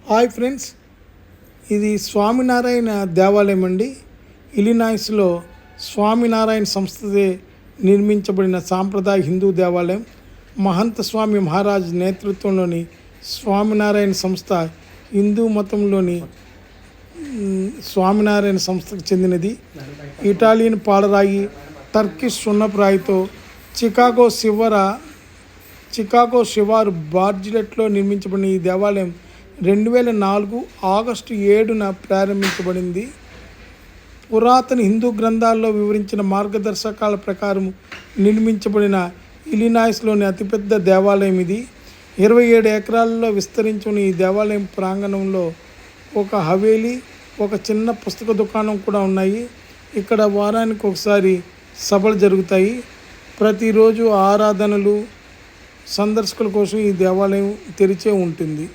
Hi friends, ఇది స్వామినారాయణ దేవాలయం అండి. ఇలినాయిస్లో స్వామినారాయణ సంస్థచే నిర్మించబడిన సాంప్రదాయ హిందూ దేవాలయం. మహంత స్వామి మహారాజ్ నేతృత్వంలోని స్వామినారాయణ సంస్థ హిందూ మతంలోని స్వామినారాయణ సంస్థకు చెందినది. ఇటాలియన్ పాలరాయి, టర్కిష్ సున్నపురాయితో చికాగో శివారు బార్జిలెట్లో నిర్మించబడిన ఈ దేవాలయం 2004 ఆగస్టు 7న ప్రారంభించబడింది. పురాతన హిందూ గ్రంథాల్లో వివరించిన మార్గదర్శకాల ప్రకారం నిర్మించబడిన ఇలినాయిస్లోని అతిపెద్ద దేవాలయం ఇది. 27 ఎకరాలలో విస్తరించిన ఈ దేవాలయం ప్రాంగణంలో ఒక హవేలీ, ఒక చిన్న పుస్తక దుకాణం కూడా ఉన్నాయి. ఇక్కడ వారానికి ఒకసారి సభలు జరుగుతాయి. ప్రతిరోజు ఆరాధనలు, సందర్శకుల కోసం ఈ దేవాలయం తెరిచే ఉంటుంది.